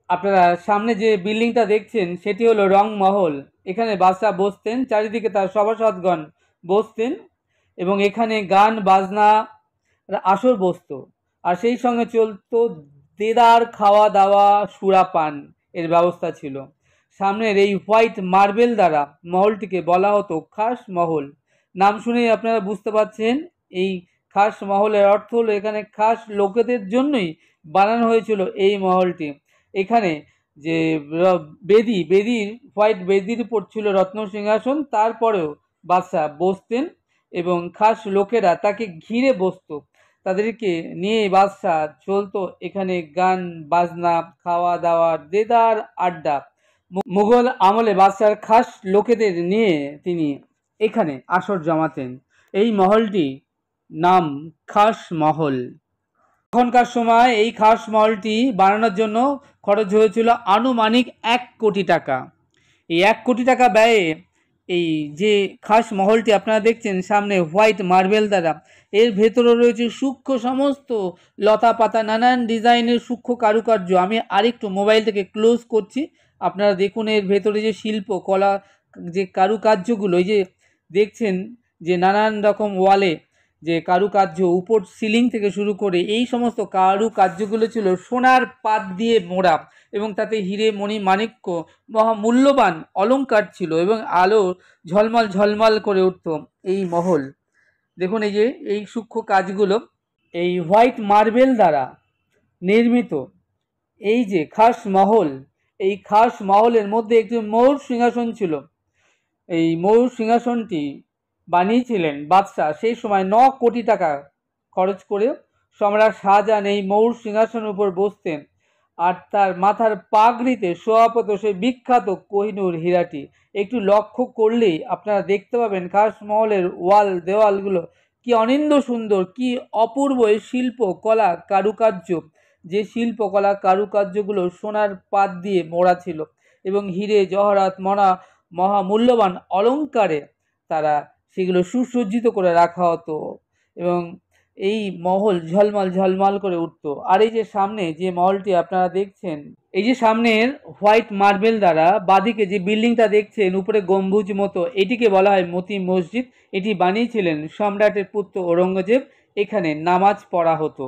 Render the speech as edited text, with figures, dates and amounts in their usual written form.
আপনারা সামনে যে বিল্ডিংটা দেখছেন সেটি হলো রংমহল। এখানে বাদশাহ বসতেন, চারিদিকে তার সভাসদগণ বসতেন এবং এখানে গান বাজনা আসর বসত। আর সেই সঙ্গে চলতো দেদার খাওয়া দাওয়া সুরাপান এর ব্যবস্থা ছিল। সামনের এই হোয়াইট মার্বেল দ্বারা মহলটিকে বলা হতো খাস মহল। নাম শুনেই আপনারা বুঝতে পারছেন এই খাস মহলের অর্থ হলো এখানে খাস লোকেদের জন্যই বানানো হয়েছিল এই মহলটি। এখানে যে বেদির হোয়াইট বেদির উপর ছিল রত্ন সিংহাসন, তারপরেও বাদশাহ বসতেন এবং খাস লোকেরা তাকে ঘিরে বসতো। তাদেরকে নিয়ে বাদশাহ চলতো এখানে গান বাজনা খাওয়া দাওয়া দেদার আড্ডা। মুঘল আমলে বাদশার খাস লোকেদের নিয়ে তিনি এখানে আসর জমাতেন। এই মহলটি নাম খাস মহল। তখনকার সময় এই খাস মহলটি বানানোর জন্য খরচ হয়েছিল আনুমানিক 1 কোটি টাকা। এই 1 কোটি টাকা ব্যয়ে এই যে খাস মহলটি আপনারা দেখছেন সামনে হোয়াইট মার্বেল দ্বারা, এর ভেতরে রয়েছে সূক্ষ্ম সমস্ত লতা পাতা নানান ডিজাইনের সূক্ষ্ম কারুকার্য। আমি আরেকটু মোবাইল থেকে ক্লোজ করছি, আপনারা দেখুন এর ভেতরে যে শিল্প কলা যে কারুকার্যগুলো, এই যে দেখছেন যে নানান রকম ওয়ালে যে কারুকার্য, উপর সিলিং থেকে শুরু করে এই সমস্ত কারুকার্যগুলো ছিল সোনার পাত দিয়ে মোড়া এবং তাতে হিরে মণি মাণিক্য মহামূল্যবান অলংকার ছিল এবং আলো ঝলমল ঝলমল করে উঠত এই মহল। দেখুন এই যে এই সূক্ষ্ম কাজগুলো এই হোয়াইট মার্বেল দ্বারা নির্মিত এই যে খাস মহল, এই খাস মহলের মধ্যে একটি ময়ূর সিংহাসন ছিল। এই ময়ূর সিংহাসনটি বানিয়েছিলেন বাদশাহ সেই সময় 9 কোটি টাকা খরচ করে। সম্রাট শাহজাহান এই ময়ূর সিংহাসনের উপর বসতেন আর তার মাথার পাগড়িতে শোয়াপত সেই বিখ্যাত কোহিনূর হীরাটি। একটু লক্ষ্য করলেই আপনারা দেখতে পাবেন খাস মহলের ওয়াল দেওয়ালগুলো কি অনিন্দ্য সুন্দর, কি অপূর্ব এই শিল্প কলা কারুকার্য। যে শিল্পকলা কারুকার্যগুলো সোনার পাত দিয়ে মোড়া ছিল এবং হিরে জহরাত মহামূল্যবান অলংকারে তারা সেগুলো সুসজ্জিত করে রাখা হতো এবং এই মহল ঝলমল ঝলমল করে উঠত। আর এই যে সামনে যে মহলটি আপনারা দেখছেন, এই যে সামনের হোয়াইট মার্বেল দ্বারা বাঁদিকে যে বিল্ডিংটা দেখছেন উপরে গম্বুজ মতো, এটিকে বলা হয় মতি মসজিদ। এটি বানিয়েছিলেন সম্রাটের পুত্র ঔরঙ্গজেব। এখানে নামাজ পড়া হতো।